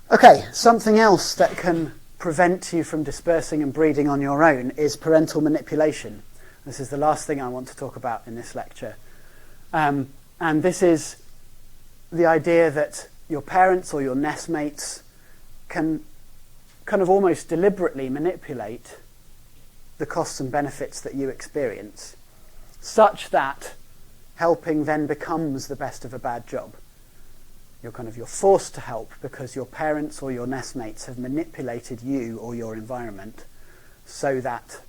Okay, something else that can prevent you from dispersing and breeding on your own is parental manipulation. This is the last thing I want to talk about in this lecture. And this is the idea that your parents or your nestmates can kind of almost deliberately manipulate the costs and benefits that you experience, such that helping then becomes the best of a bad job. You're forced to help because your parents or your nestmates have manipulated you or your environment so that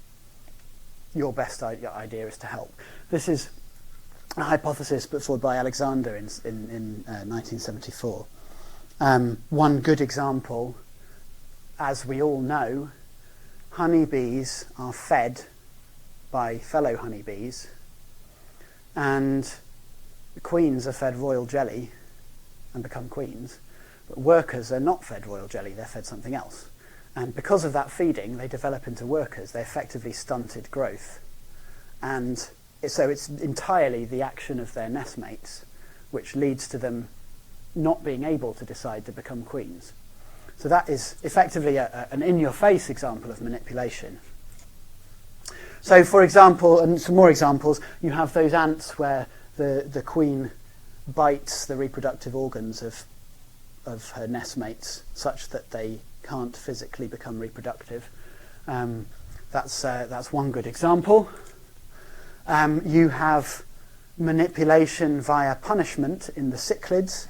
your best idea is to help. This is a hypothesis put forward by Alexander in 1974. One good example, as we all know, honeybees are fed by fellow honeybees, and the queens are fed royal jelly and become queens, but workers are not fed royal jelly, they're fed something else. And because of that feeding, they develop into workers. They effectively stunted growth. And so it's entirely the action of their nestmates which leads to them not being able to decide to become queens. So that is effectively an in-your-face example of manipulation. So, for example, and some more examples, you have those ants where the queen bites the reproductive organs of her nestmates such that they can't physically become reproductive. That's one good example. You have manipulation via punishment in the cichlids.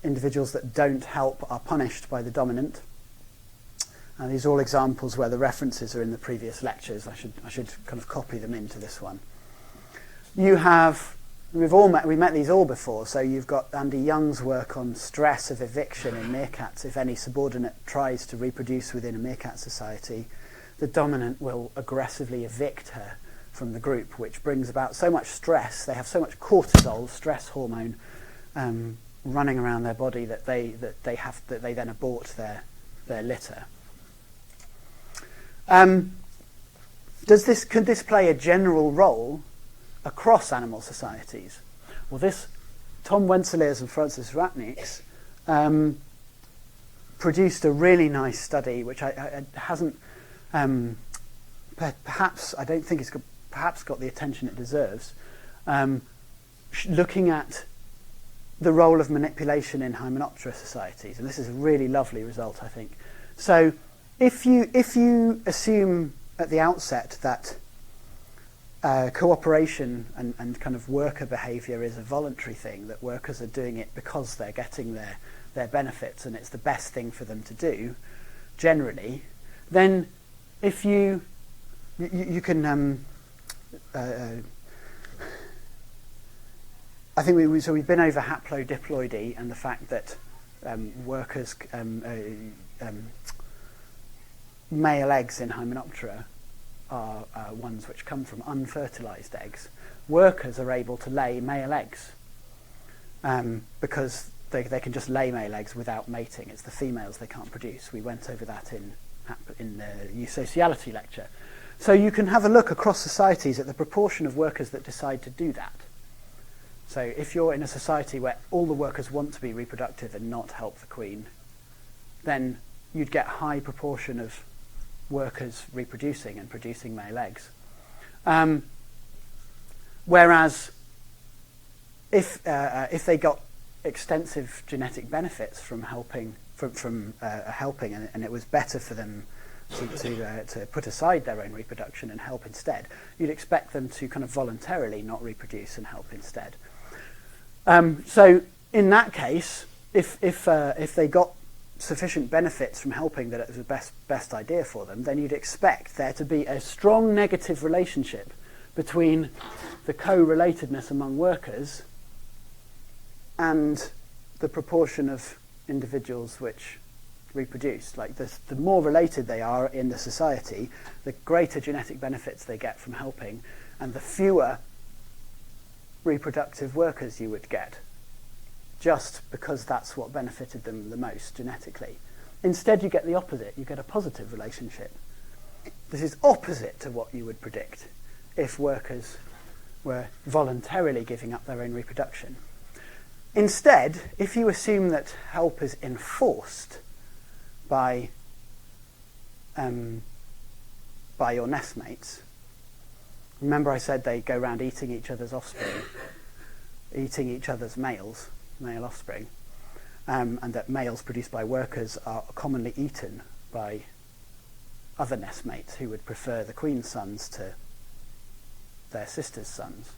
Individuals that don't help are punished by the dominant. And these are all examples where the references are in the previous lectures. I should kind of copy them into this one. You have, we met these all before, so you've got Andy Young's work on stress of eviction in meerkats. If any subordinate tries to reproduce within a meerkat society, the dominant will aggressively evict her from the group, which brings about so much stress. They have so much cortisol, stress hormone, running around their body that they then abort their litter. Could this play a general role across animal societies? Well, Tom Wentzeliers and Francis Ratniks produced a really nice study, which hasn't, perhaps, I don't think it's perhaps got the attention it deserves, looking at the role of manipulation in Hymenoptera societies. And this is a really lovely result, I think. So if you assume at the outset that cooperation and kind of worker behaviour is a voluntary thing, that workers are doing it because they're getting their benefits and it's the best thing for them to do, generally, then if you can... I think we've been over haplodiploidy and the fact that workers, male eggs in Hymenoptera are ones which come from unfertilized eggs. Workers are able to lay male eggs because they can just lay male eggs without mating. It's the females they can't produce. We went over that in the eusociality lecture. So you can have a look across societies at the proportion of workers that decide to do that. So if you're in a society where all the workers want to be reproductive and not help the queen, then you'd get a high proportion of workers reproducing and producing male eggs. Whereas if they got extensive genetic benefits from helping, and it was better for them to put aside their own reproduction and help instead, you'd expect them to kind of voluntarily not reproduce and help instead. So in that case, if they got sufficient benefits from helping that it was the best idea for them, then you'd expect there to be a strong negative relationship between the co-relatedness among workers and the proportion of individuals which reproduce. Like the more related they are in the society, the greater genetic benefits they get from helping, and the fewer reproductive workers you would get, just because that's what benefited them the most genetically. Instead, you get the opposite. You get a positive relationship. This is opposite to what you would predict if workers were voluntarily giving up their own reproduction. Instead, if you assume that help is enforced, by your nestmates. Remember I said they go around eating each other's offspring, eating each other's male offspring, and that males produced by workers are commonly eaten by other nestmates who would prefer the queen's sons to their sisters' sons.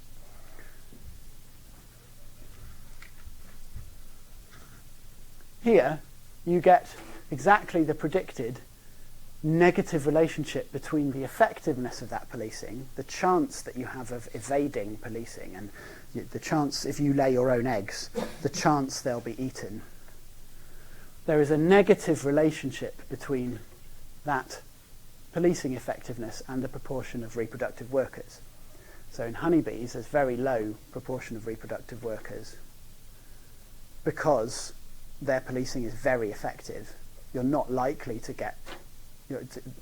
Here, you get exactly the predicted negative relationship between the effectiveness of that policing, the chance that you have of evading policing, and the chance, if you lay your own eggs, the chance they'll be eaten. There is a negative relationship between that policing effectiveness and the proportion of reproductive workers. So in honeybees, there's very low proportion of reproductive workers because their policing is very effective. You're not likely to get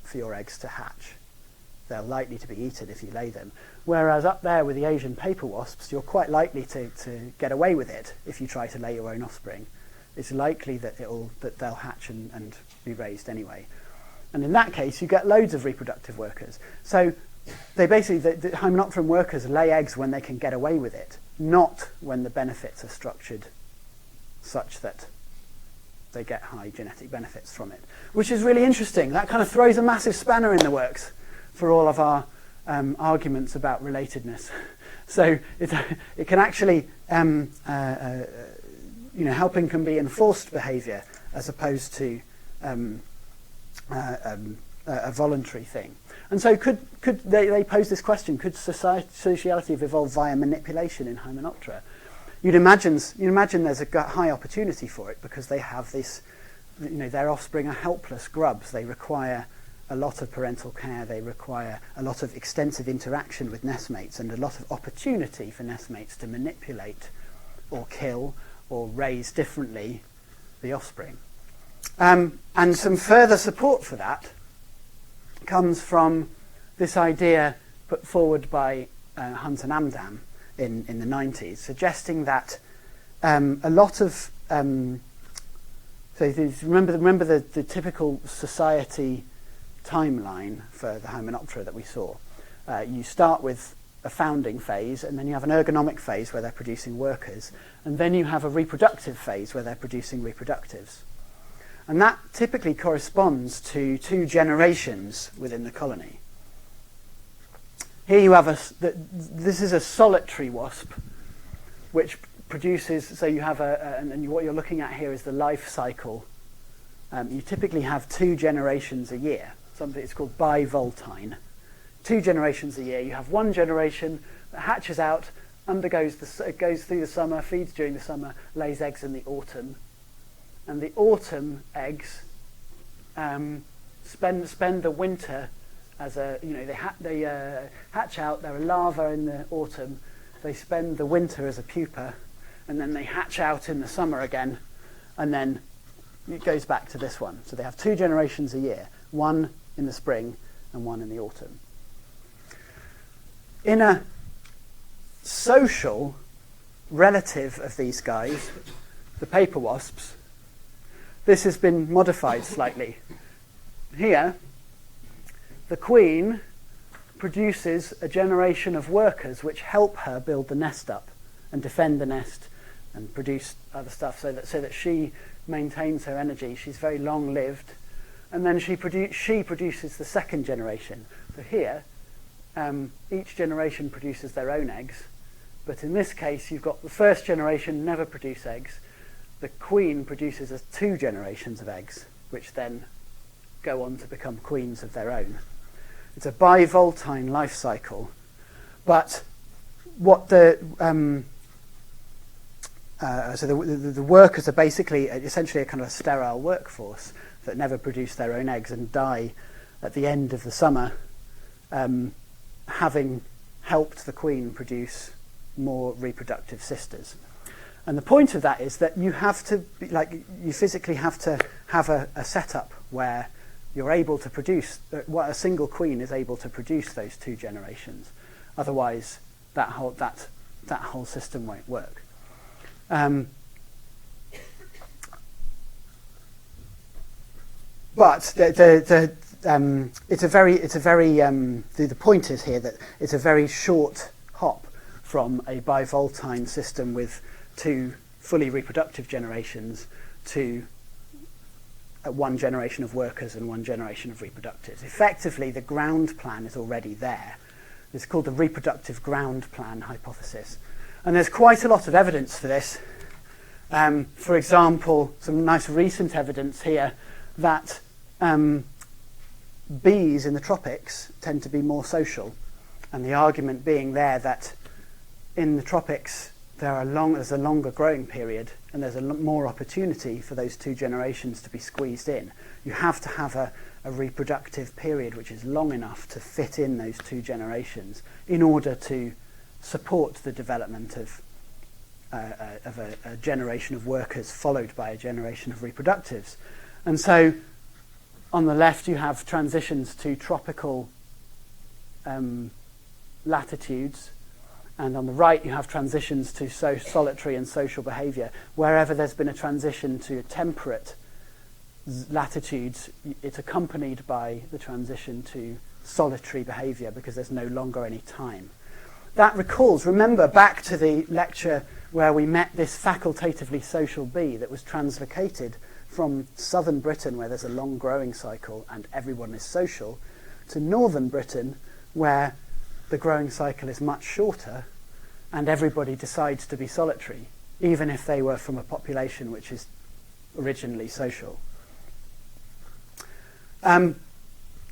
for your eggs to hatch. They're likely to be eaten if you lay them. Whereas up there with the Asian paper wasps, you're quite likely to get away with it if you try to lay your own offspring. It's likely that they'll hatch and be raised anyway. And in that case, you get loads of reproductive workers. So they basically, the Hymenopteran workers lay eggs when they can get away with it, not when the benefits are structured such that they get high genetic benefits from it, which is really interesting. That kind of throws a massive spanner in the works for all of our arguments about relatedness. So it can actually, helping can be enforced behaviour as opposed to a voluntary thing. And so could they pose this question, could sociality have evolved via manipulation in Hymenoptera? You'd imagine there's a high opportunity for it because they have this, their offspring are helpless grubs. They require a lot of parental care. They require a lot of extensive interaction with nestmates and a lot of opportunity for nestmates to manipulate or kill or raise differently the offspring. And some further support for that comes from this idea put forward by Hunt and Amdam in the 90s, suggesting that a lot of remember the typical society timeline for the Hymenoptera that we saw. You start with a founding phase, and then you have an ergonomic phase where they're producing workers, and then you have a reproductive phase where they're producing reproductives. And that typically corresponds to 2 generations within the colony. Here you have this is a solitary wasp, which produces, so you have and what you're looking at here is the life cycle. You typically have 2 generations a year. It's called bivoltine. 2 generations a year. You have one generation that hatches out, it goes through the summer, feeds during the summer, lays eggs in the autumn. And the autumn eggs spend the winter as they hatch out. They're a larva in the autumn. They spend the winter as a pupa, and then they hatch out in the summer again, and then it goes back to this one. So they have 2 generations a year, one in the spring and one in the autumn. In a social relative of these guys, the paper wasps, this has been modified slightly. Here, the queen produces a generation of workers which help her build the nest up and defend the nest and produce other stuff so that she maintains her energy. She's very long-lived. And then she produces the second generation. So here, each generation produces their own eggs. But in this case, you've got the first generation never produce eggs. The queen produces 2 generations of eggs, which then go on to become queens of their own. It's a bivoltine life cycle. But what the workers are basically essentially a kind of a sterile workforce that never produce their own eggs and die at the end of the summer, having helped the queen produce more reproductive sisters. And the point of that is that you have to, you physically have to have a setup where you're able to produce, a single queen is able to produce those 2 generations. Otherwise, that whole system won't work. but the point is here that it's a very short hop from a bivoltine system with 2 fully reproductive generations to one generation of workers and 1 generation of reproductives. Effectively, the ground plan is already there. It's called the reproductive ground plan hypothesis. And there's quite a lot of evidence for this. For example, some nice recent evidence here that bees in the tropics tend to be more social. And the argument being there that in the tropics there's a longer growing period and there's more opportunity for those 2 generations to be squeezed in. You have to have a reproductive period which is long enough to fit in those 2 generations in order to support the development of a generation of workers followed by a generation of reproductives. And so on the left you have transitions to tropical latitudes, and on the right you have transitions to solitary and social behaviour. Wherever there's been a transition to temperate latitudes, it's accompanied by the transition to solitary behaviour because there's no longer any time. That recalls, remember back to the lecture where we met this facultatively social bee that was translocated from southern Britain, where there's a long growing cycle and everyone is social, to northern Britain, where the growing cycle is much shorter and everybody decides to be solitary, even if they were from a population which is originally social. And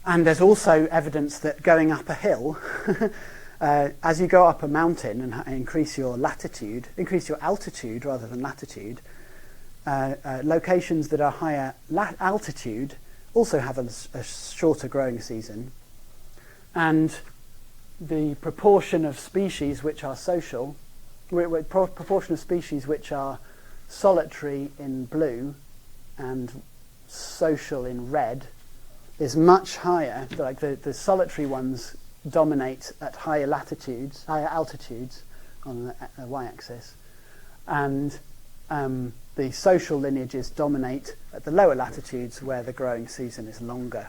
there's also evidence that going up a hill, as you go up a mountain and increase your altitude rather than latitude, locations that are higher altitude also have a shorter growing season. And the proportion of species which are social, proportion of species which are solitary in blue and social in red is much higher. Like the solitary ones dominate at higher altitudes on the y-axis, and the social lineages dominate at the lower latitudes where the growing season is longer.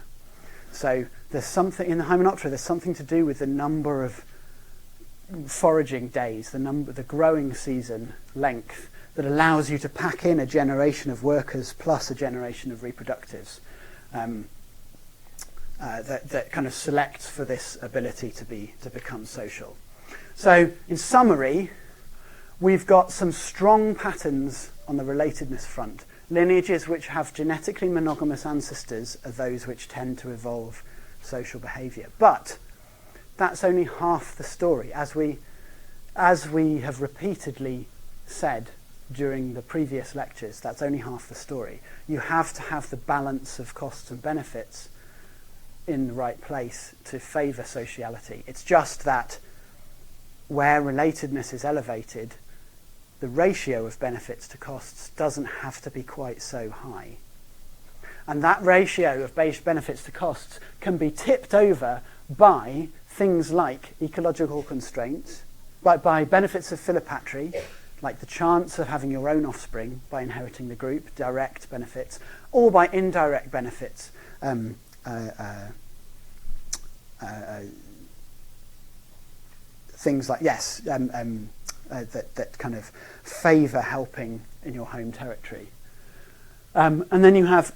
So there's something in the Hymenoptera, there's something to do with the number of foraging days, the growing season length, that allows you to pack in a generation of workers plus a generation of reproductives. That kind of selects for this ability to become social. So in summary, we've got some strong patterns on the relatedness front. Lineages which have genetically monogamous ancestors are those which tend to evolve social behaviour. But that's only half the story. As we have repeatedly said during the previous lectures, that's only half the story. You have to have the balance of costs and benefits in the right place to favour sociality. It's just that where relatedness is elevated, the ratio of benefits to costs doesn't have to be quite so high. And that ratio of base benefits to costs can be tipped over by things like ecological constraints, by benefits of philopatry, like the chance of having your own offspring by inheriting the group, direct benefits, or by indirect benefits, things like, that kind of favour helping in your home territory. And then you have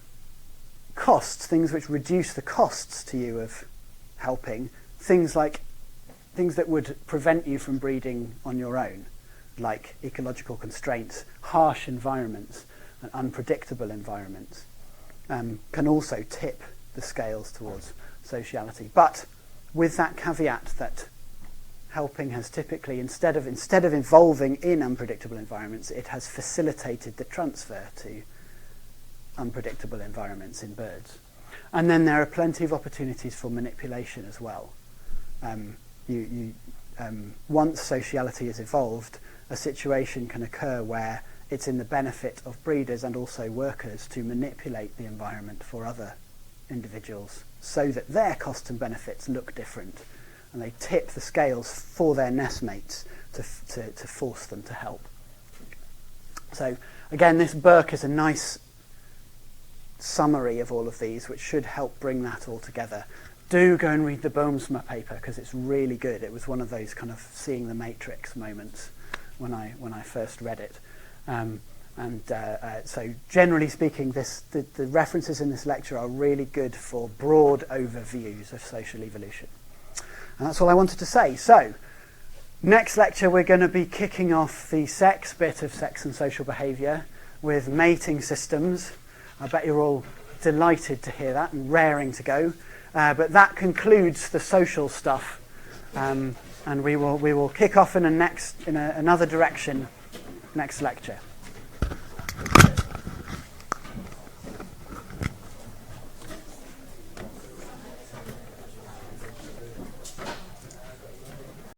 costs, things which reduce the costs to you of helping, things that would prevent you from breeding on your own, like ecological constraints, harsh environments, and unpredictable environments, can also tip the scales towards sociality. But with that caveat that helping has typically, instead of evolving in unpredictable environments, it has facilitated the transfer to unpredictable environments in birds. And then there are plenty of opportunities for manipulation as well. Once sociality is evolved, a situation can occur where it's in the benefit of breeders and also workers to manipulate the environment for other individuals so that their costs and benefits look different, and they tip the scales for their nestmates to force them to help. So again, this Burke is a nice summary of all of these, which should help bring that all together. Do go and read the Boomsma paper, because it's really good. It was one of those kind of seeing the matrix moments when I first read it. So generally speaking, the references in this lecture are really good for broad overviews of social evolution. And that's all I wanted to say. So next lecture, we're going to be kicking off the sex bit of sex and social behaviour with mating systems. I bet you're all delighted to hear that and raring to go. But that concludes the social stuff, and we will kick off in another direction next lecture.